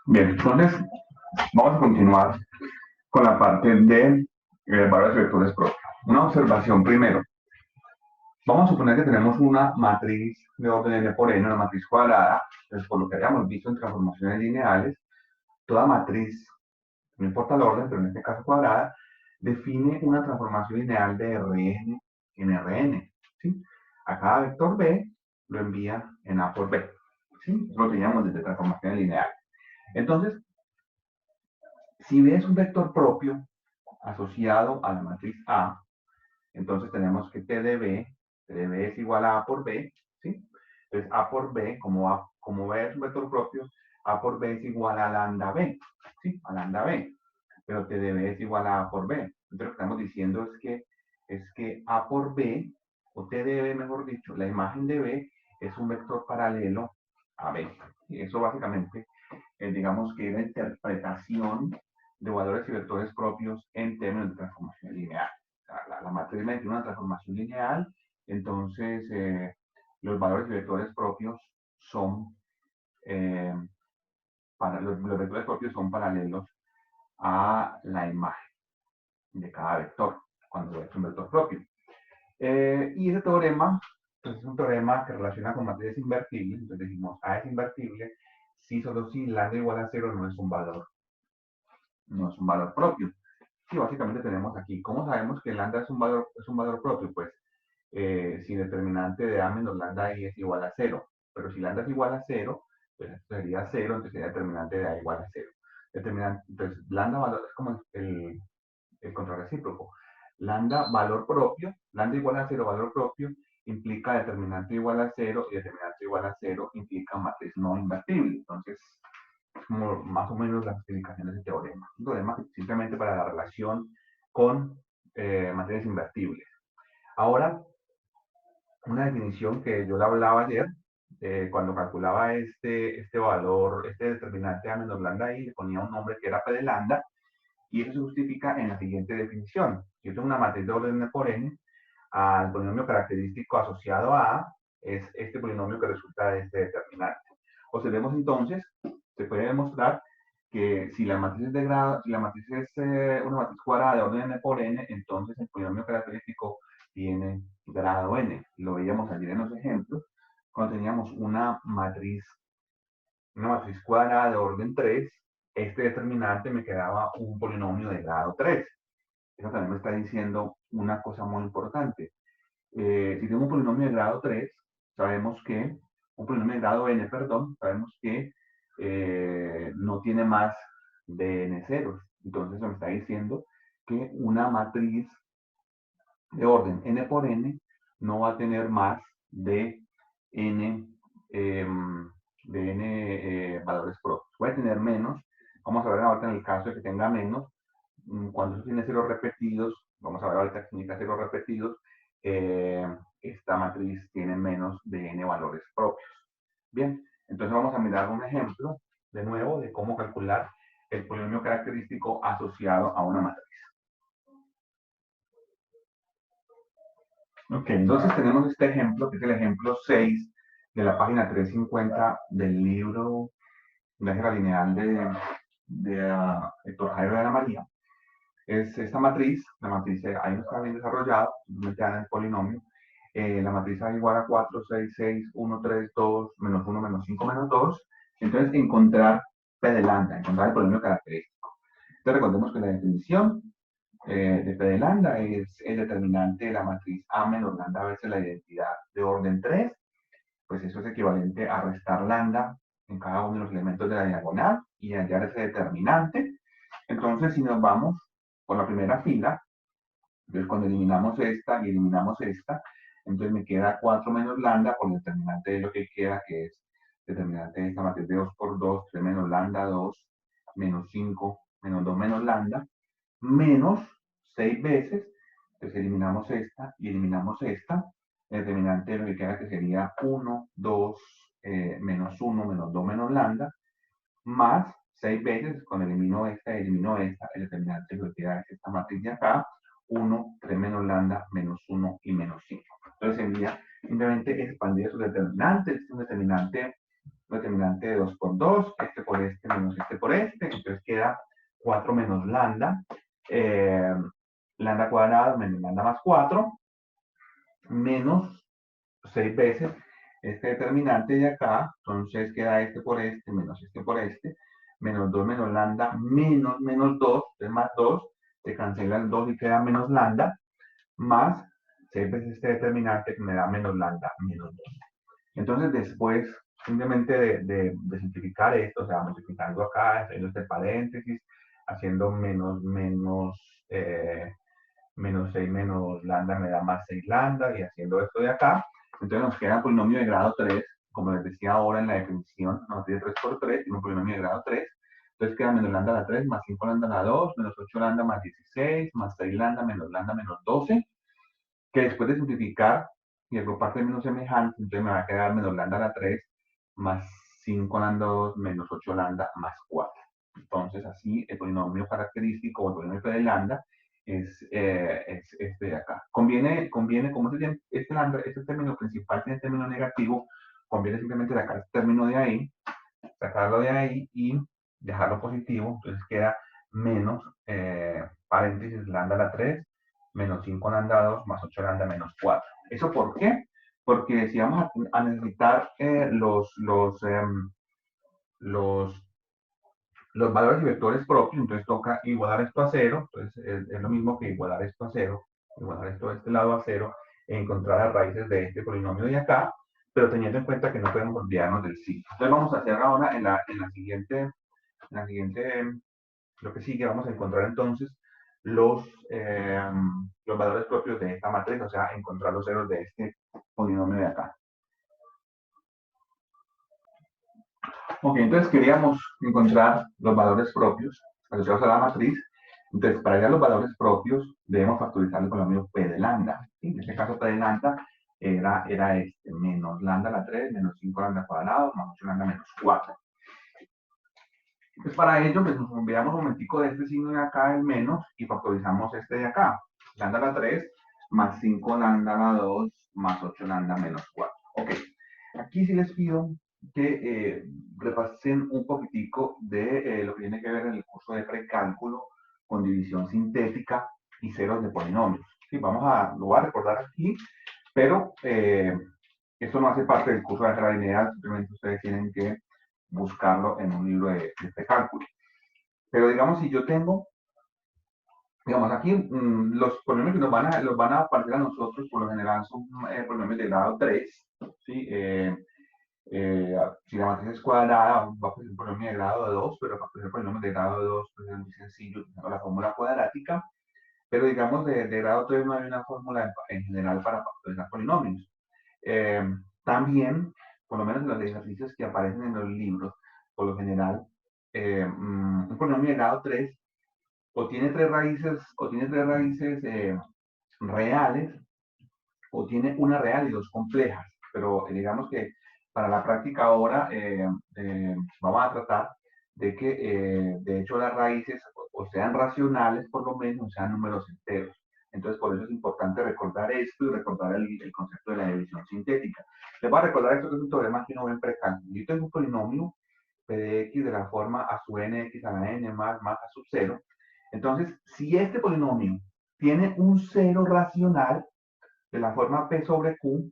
Bien, entonces vamos a continuar con la parte de valores vectores propios. Una observación primero. Vamos a suponer que tenemos una matriz de orden n por n, una matriz cuadrada. Entonces, por lo que habíamos visto en transformaciones lineales, toda matriz, no importa el orden, pero en este caso cuadrada, define una transformación lineal de Rn en Rn. ¿Sí? A cada vector b lo envía en A por b. ¿Sí? Eso lo teníamos desde transformaciones lineales. Entonces, si B es un vector propio asociado a la matriz A, entonces tenemos que T de B es igual a por B, ¿sí? Entonces A por B, como B es un vector propio, A por B es igual a lambda B, ¿sí? A lambda B. Pero T de B es igual a por B. Entonces lo que estamos diciendo es que A por B, o T de B mejor dicho, la imagen de B es un vector paralelo a B. Y eso básicamente digamos que es la interpretación de valores y vectores propios en términos de transformación lineal. O sea, la matriz tiene una transformación lineal, entonces los valores y vectores propios son, eh, los vectores propios son paralelos a la imagen de cada vector, cuando es un vector propio. Y ese teorema pues, es un teorema que relaciona con matrices invertibles, entonces decimos A es invertible si solo si lambda igual a 0 no es un valor propio. Sí, básicamente tenemos aquí, ¿cómo sabemos que lambda es un valor propio? Pues si determinante de A menos lambda I es igual a 0. Pero si lambda es igual a 0, pues esto sería 0, entonces sería determinante de A igual a 0. Entonces, lambda valor es como el contrarrecíproco. Lambda valor propio, lambda igual a 0 valor propio, implica determinante igual a 0 y determinante igual a 0 implica matriz no invertible. Entonces, como más o menos la explicación de ese teorema. Un teorema simplemente para la relación con materias invertibles. Ahora, una definición que yo le hablaba ayer, cuando calculaba este valor, este determinante A menos lambda I, le ponía un nombre que era P de lambda, y eso se justifica en la siguiente definición. Si yo tengo una matriz de orden n por n, al polinomio característico asociado a A es este polinomio que resulta de este determinante. Observemos entonces, se puede demostrar que si la matriz es de grado, si la matriz es una matriz cuadrada de orden n por n, entonces el polinomio característico tiene grado n. Lo veíamos ayer en los ejemplos, cuando teníamos una matriz cuadrada de orden 3, este determinante me quedaba un polinomio de grado 3. Eso también me está diciendo una cosa muy importante. Si tengo un polinomio de grado 3, sabemos que, un polinomio de grado n, perdón, sabemos que no tiene más de n ceros. Entonces me está diciendo que una matriz de orden n por n no va a tener más de n, eh, valores propios. Puede tener menos. Vamos a ver ahorita en el caso de que tenga menos. Cuando eso tiene ceros repetidos, vamos a ver ahorita que significa ceros repetidos, esta matriz tiene menos de n valores propios. Bien, entonces vamos a mirar un ejemplo de nuevo de cómo calcular el polinomio característico asociado a una matriz. Ok, entonces tenemos este ejemplo, que es el ejemplo 6 de la página 350 del libro de álgebra lineal de Héctor Jairo de la María. Es esta matriz, la matriz ahí no está bien desarrollada, simplemente dan el polinomio. La matriz A igual a 4, 6, 6, 1, 3, 2, menos 1, menos 5, menos 2. Entonces, encontrar P de lambda, encontrar el polinomio característico. Entonces, recordemos que la definición de P de lambda es el determinante de la matriz A menos lambda veces la identidad de orden 3. Pues eso es equivalente a restar lambda en cada uno de los elementos de la diagonal y hallar ese determinante. Entonces, si nos vamos por la primera fila, entonces cuando eliminamos esta y eliminamos esta, entonces me queda 4 menos lambda por el determinante de lo que queda, que es determinante de esta matriz de 2 por 2, 3 menos lambda, 2, menos 5, menos 2 menos lambda, menos 6 veces, entonces eliminamos esta y eliminamos esta, el determinante de lo que queda que sería 1, 2, menos 1, menos 2 menos lambda, más 6 veces, cuando elimino esta y elimino esta, el determinante que queda es esta matriz de acá, 1, 3 menos lambda, menos 1 y menos 5. Entonces sería simplemente expandir esos determinantes, un determinante de 2 por 2, este por este menos este 4 menos lambda, lambda cuadrado menos lambda más 4, menos 6 veces este determinante de acá, entonces queda este por este, menos este por este, menos 2 menos lambda, menos menos 2, es más 2, se cancela el 2 y queda menos lambda, más 6 veces este determinante que me da menos lambda, menos 2. Entonces después, simplemente de simplificar esto, o sea, multiplicando acá, haciendo este paréntesis, haciendo menos 6 menos lambda me da más 6 lambda, y haciendo esto de acá, entonces nos queda un polinomio de grado 3, como les decía ahora en la definición, nos dice 3 por 3, tiene un polinomio de grado 3, entonces queda menos lambda a la 3, más 5 lambda a la 2, menos 8 lambda más 16, más 6 lambda menos 12, que después de simplificar y agrupar términos semejantes, entonces me va a quedar menos lambda a la 3, más 5 lambda 2, menos 8 lambda más 4. Entonces así el polinomio característico o el polinomio de lambda es este de acá. Conviene como este término principal tiene término negativo, conviene simplemente sacar este término de ahí, sacarlo de ahí y dejarlo positivo, entonces queda menos paréntesis lambda a la 3, menos 5 lambda a 2, más 8 lambda menos 4. ¿Eso por qué? Porque si vamos a necesitar los valores y vectores propios, entonces toca igualar esto a 0, entonces es lo mismo que igualar esto a 0, igualar esto de este lado a 0, e encontrar las raíces de este polinomio de acá, pero teniendo en cuenta que no podemos olvidarnos del signo. Entonces vamos a hacer ahora en la siguiente, lo que sigue, vamos a encontrar entonces los valores propios de esta matriz, o sea, encontrar los ceros de este polinomio de acá. Ok, entonces queríamos encontrar los valores propios asociados a la matriz. Entonces, para hallar los valores propios, debemos factorizar el polinomio P de lambda. En este caso, P de lambda era este, menos lambda a la 3, menos 5 lambda cuadrado, más 8 lambda menos 4. Entonces, para ello, pues nos olvidamos un momentico de este signo de acá, el menos, y factorizamos este de acá. Lambda a la 3, más 5 lambda a la 2, más 8 lambda menos 4. Ok, aquí sí les pido que repasen un poquitico de lo que tiene que ver en el curso de precálculo con división sintética y ceros de polinomios. Sí, lo voy a recordar aquí, pero esto no hace parte del curso de álgebra lineal, simplemente ustedes tienen que buscarlo en un libro de precálculo. Pero digamos, si yo tengo, digamos, aquí los polinomios que los van a aparecer a nosotros, por lo general, son polinomios de grado 3, ¿sí? Si la matriz es cuadrada, va a ser un polinomio de grado 2, pero para hacer polinomios de grado 2 pues es muy sencillo utilizando la fórmula cuadrática. Pero digamos, de grado 3 no hay una fórmula en general para factorizar polinomios. También, por lo menos en los ejercicios que aparecen en los libros, por lo general, un polinomio de grado 3 o tiene tres raíces reales, o tiene una real y dos complejas. Pero digamos que para la práctica ahora vamos a tratar de que de hecho las raíces o sean racionales por lo menos, o sean números enteros. Entonces por eso es importante recordar esto y recordar el concepto de la división sintética. Les voy a recordar esto que es un teorema que no ven precálculo. Yo tengo un polinomio p de x de la forma a sub nx a la n más a sub 0. Entonces, si este polinomio tiene un cero racional, de la forma P sobre Q,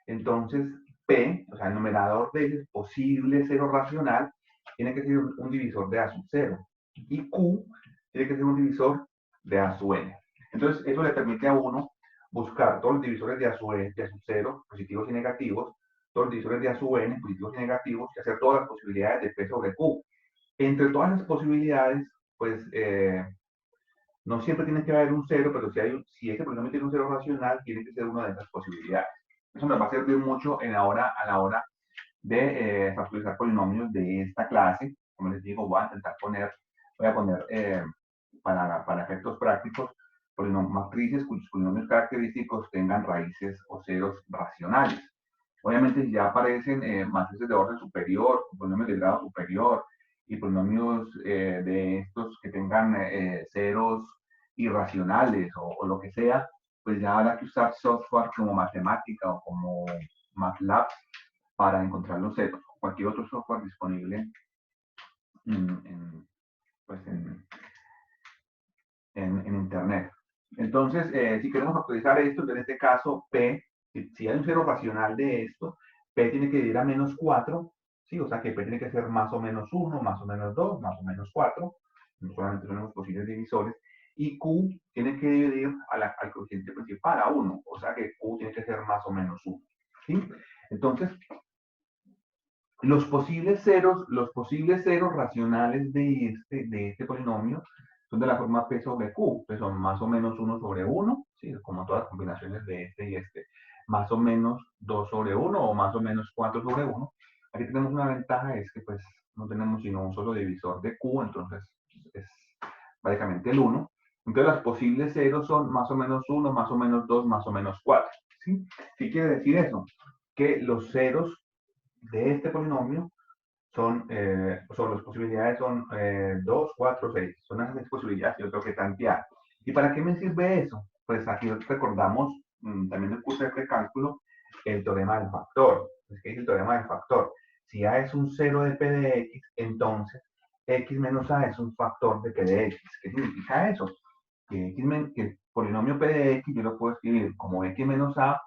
entonces P, o sea, el numerador del posible cero racional, tiene que ser un divisor de A sub 0. Y Q tiene que ser un divisor de A sub n. Entonces, eso le permite a uno buscar todos los divisores de A sub 0, positivos y negativos, todos los divisores de A sub n, positivos y negativos, y hacer todas las posibilidades de P sobre Q. Entre todas las posibilidades, pues no siempre tiene que haber un cero, pero si ese polinomio tiene un cero racional, tiene que ser una de esas posibilidades. Eso nos va a servir mucho a la hora de factorizar polinomios de esta clase. Como les digo, voy a poner para efectos prácticos matrices cuyos polinomios característicos tengan raíces o ceros racionales. Obviamente, si ya aparecen matrices de orden superior, polinomios de grado superior, y polinomios de estos que tengan ceros irracionales o lo que sea, pues ya habrá que usar software como Matemática o como MATLAB para encontrar los ceros, o cualquier otro software disponible pues en Internet. Entonces, si queremos factorizar esto, en este caso, P, si hay un cero racional de esto, P tiene que dividir a menos 4, ¿sí? O sea que P tiene que ser más o menos 1, más o menos 2, más o menos 4, no solamente son los posibles divisores, y Q tiene que dividir al coeficiente principal, a 1, o sea que Q tiene que ser más o menos 1, ¿sí? Entonces, los posibles ceros racionales de este polinomio son de la forma P sobre Q, que son más o menos 1 sobre 1, ¿sí? Como todas las combinaciones de este y este, más o menos 2 sobre 1 o más o menos 4 sobre 1. Aquí tenemos una ventaja, es que pues no tenemos sino un solo divisor de Q, entonces es básicamente el 1. Entonces las posibles ceros son más o menos 1, más o menos 2, más o menos 4, ¿sí? ¿Qué quiere decir eso? Que los ceros de este polinomio son las posibilidades son 2, 4, 6. Son esas 6 posibilidades que yo tengo que tantear. ¿Y para qué me sirve eso? Pues aquí recordamos también del curso de precálculo el teorema del factor. ¿Qué es el teorema del factor? Si A es un cero de P de X, entonces X menos A es un factor de P de X. ¿Qué significa eso? Que el polinomio P de X yo lo puedo escribir como X menos A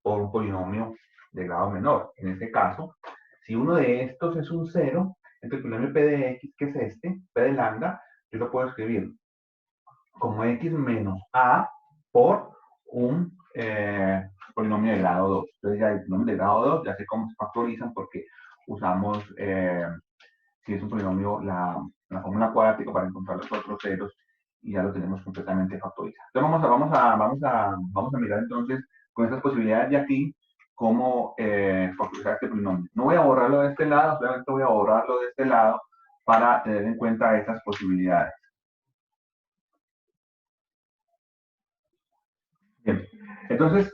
por un polinomio de grado menor. En este caso, si uno de estos es un 0, entonces el polinomio P de X, que es este, P de lambda, yo lo puedo escribir como X menos A por un polinomio de grado 2. Entonces ya el polinomio de grado 2 ya sé cómo se factorizan porque usamos, si es un polinomio, la fórmula cuadrática para encontrar los otros ceros y ya lo tenemos completamente factorizado. Entonces vamos a mirar entonces con estas posibilidades de aquí cómo factorizar este polinomio. No voy a borrarlo de este lado, solamente voy a borrarlo de este lado para tener en cuenta estas posibilidades. Bien, entonces,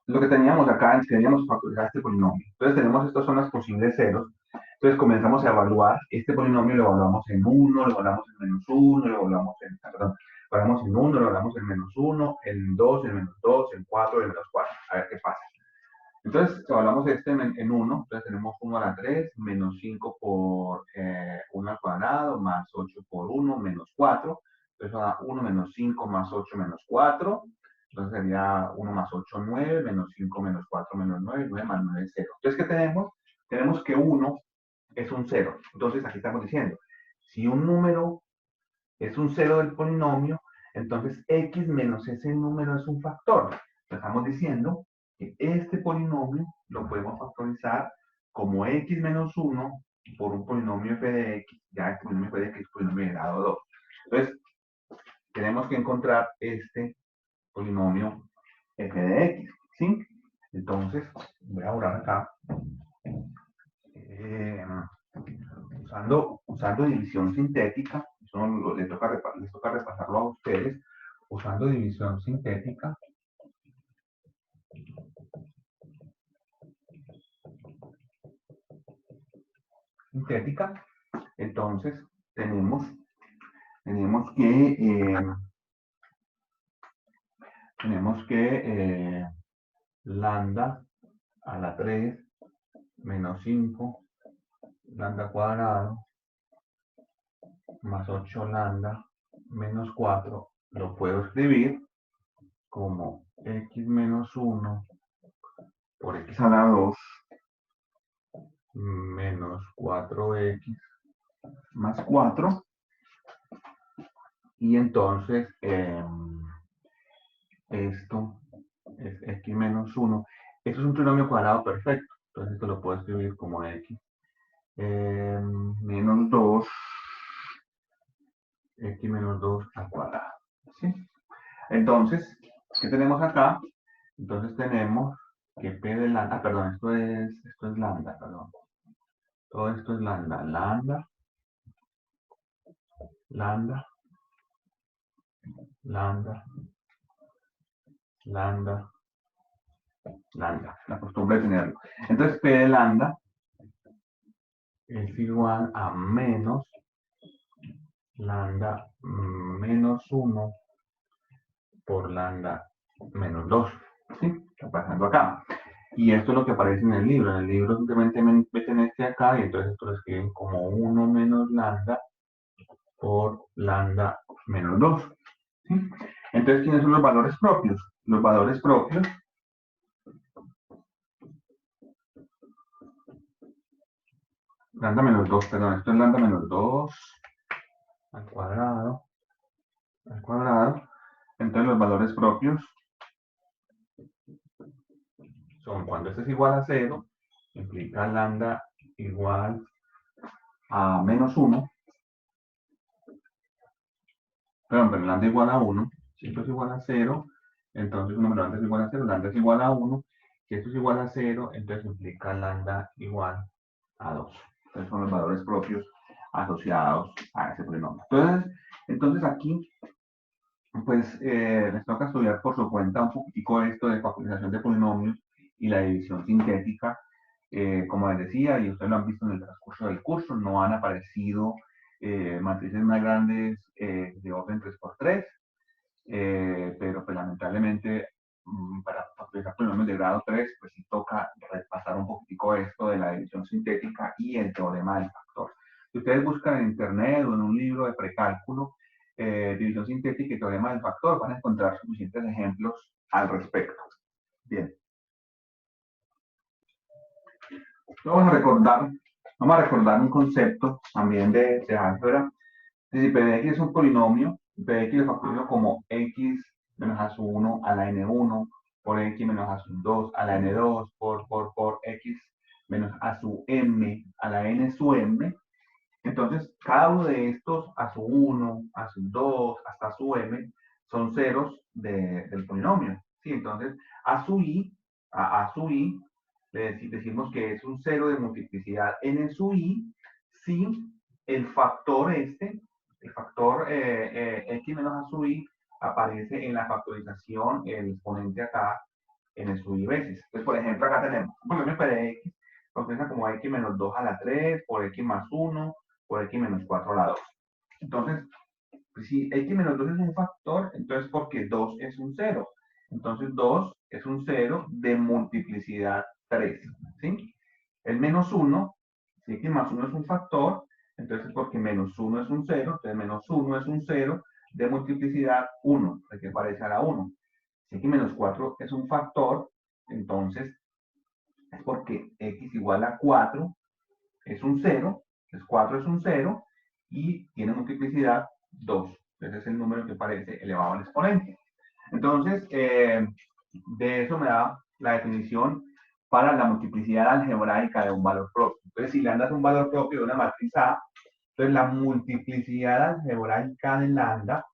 lo que teníamos acá es que queríamos factorizar este polinomio. Entonces tenemos, estos son los posibles ceros. Entonces comenzamos a evaluar, este polinomio lo evaluamos en 1, lo evaluamos en menos 1, lo evaluamos en, perdón, lo evaluamos en 1, lo evaluamos en menos 1, en 2, en menos 2, en 4, en menos 4. A ver qué pasa. Entonces, evaluamos este en 1, entonces tenemos 1 a la 3, menos 5 por 1 al cuadrado, más 8 por 1, menos 4. Entonces da 1 menos 5 más 8 menos 4. Entonces sería 1 más 8, 9, menos 5 menos 4 menos 9, 9 más 9 es 0. Entonces, ¿qué tenemos? Tenemos que 1 es un 0. Entonces, aquí estamos diciendo, si un número es un 0 del polinomio, entonces x menos ese número es un factor. Estamos diciendo que este polinomio lo podemos factorizar como x menos 1 por un polinomio f de x, ya este polinomio f de x es polinomio de grado 2. Entonces, tenemos que encontrar este polinomio f de x, ¿sí? Entonces, voy a borrar acá. Usando división sintética, eso les toca repasarlo a ustedes, usando división sintética, entonces tenemos que lambda a la 3 menos 5 lambda cuadrado más 8 lambda menos 4 lo puedo escribir como x menos 1 por x a la 2 menos 4x más 4. Y entonces esto es x menos 1. Esto es un trinomio cuadrado perfecto. Entonces esto lo puedo escribir como x menos 2, x menos 2 al cuadrado. ¿Sí? Entonces, ¿qué tenemos acá? Entonces tenemos que p de lambda, perdón, esto es lambda, perdón. Todo esto es lambda, lambda, lambda, lambda, lambda, lambda, la costumbre de tenerlo. Entonces p de lambda es igual a menos lambda menos 1 por lambda menos 2. ¿Sí? Está pasando acá. Y esto es lo que aparece en el libro. En el libro simplemente meten este acá y entonces esto lo escriben como 1 menos lambda por lambda menos 2. ¿Sí? Entonces, ¿quiénes son los valores propios? Los valores propios lambda menos 2, perdón, esto es lambda menos 2 al cuadrado. Entonces los valores propios son cuando este es igual a 0, implica lambda igual a menos 1, perdón, pero lambda igual a 1, si esto es igual a 0, entonces un número lambda es igual a 0, lambda es igual a 1, si esto es igual a 0, entonces implica lambda igual a 2. Entonces son los valores propios asociados a ese polinomio. Entonces aquí pues les toca estudiar por su cuenta un poquitico esto de factorización de polinomios y la división sintética. Como les decía, y ustedes lo han visto en el transcurso del curso, no han aparecido matrices más grandes de orden 3×3, pero pues lamentablemente para factorizar polinomios de grado 3, pues sí toca repasar un poquitico esto de la división sintética y el teorema del factor. Si ustedes buscan en internet o en un libro de precálculo, división sintética y teorema del factor, van a encontrar suficientes ejemplos al respecto. Bien. Vamos a recordar un concepto también de álgebra. Si p de x es un polinomio, p de x lo factorizo como x menos a sub 1 a la n1 por x menos a sub 2 a la n2 por x menos a sub m a la n sub m. Entonces, cada uno de estos a sub 1, a sub 2, hasta sub m, son ceros del polinomio. ¿Sí? Entonces, a sub i, decimos que es un cero de multiplicidad n sub i si el factor el factor x menos a sub i, aparece en la factorización, el exponente acá, n sub i veces. Entonces, por ejemplo, acá tenemos un polinomio p de x, factoriza como x menos 2 a la 3 por x más 1 por x menos 4 a la 2. Entonces, pues si x menos 2 es un factor, entonces porque 2 es un 0. Entonces 2 es un 0 de multiplicidad 3. ¿Sí? El menos 1, si x más 1 es un factor, entonces porque menos 1 es un 0, entonces menos 1 es un 0 de multiplicidad 1, que parece a la 1. Si x menos 4 es un factor, entonces es porque x igual a 4 es un 0, entonces 4 es un 0 y tiene multiplicidad 2. Ese es el número que aparece elevado al exponente. Entonces, de eso me da la definición para la multiplicidad algebraica de un valor propio. Entonces, si le andas un valor propio de una matriz A, entonces la multiplicidad algebraica de lambda,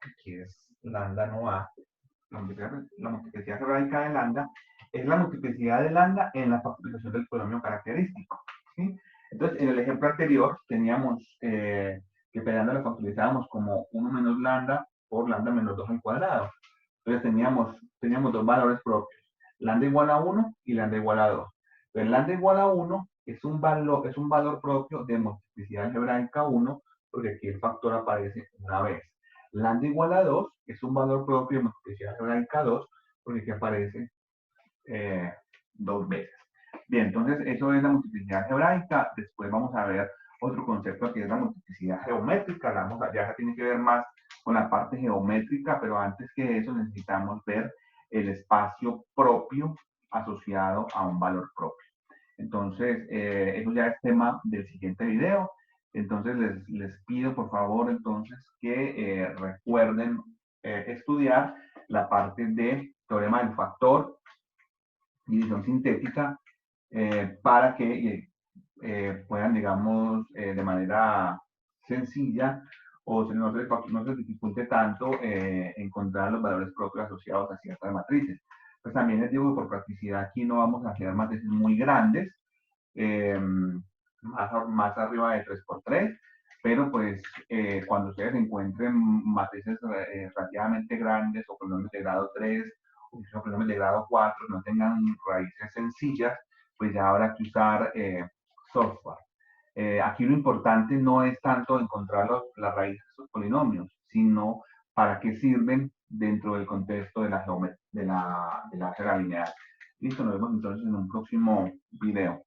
aquí es lambda no A, la multiplicidad algebraica de lambda es la multiplicidad de lambda en la factorización del polinomio característico. ¿Sí? Entonces, en el ejemplo anterior teníamos que peleando la factorizábamos como 1 menos lambda por lambda menos 2 al cuadrado. Entonces teníamos dos valores propios, lambda igual a 1 y lambda igual a 2. Entonces, lambda igual a 1 es un valor propio de multiplicidad algebraica 1, porque aquí el factor aparece una vez. Lambda igual a 2 es un valor propio de multiplicidad algebraica 2, porque aquí aparece dos veces. Bien, entonces eso es la multiplicidad algebraica. Después vamos a ver otro concepto que es la multiplicidad geométrica. Ya tiene que ver más con la parte geométrica, pero antes que eso necesitamos ver el espacio propio asociado a un valor propio. Entonces, eso ya es tema del siguiente video. Entonces, les pido por favor entonces que recuerden estudiar la parte de teorema del factor, división sintética, para que puedan, digamos, de manera sencilla o no se dificulte tanto encontrar los valores propios asociados a ciertas matrices. Pues también les digo que por practicidad aquí no vamos a hacer matrices muy grandes, más arriba de 3×3, pero pues cuando ustedes encuentren matrices relativamente grandes o polinomios de grado 3 o polinomios de grado 4 no tengan raíces sencillas, pues ya habrá que usar software. Aquí lo importante no es tanto encontrar las raíces de estos polinomios, sino para qué sirven dentro del contexto de la álgebra lineal. Listo, nos vemos entonces en un próximo video.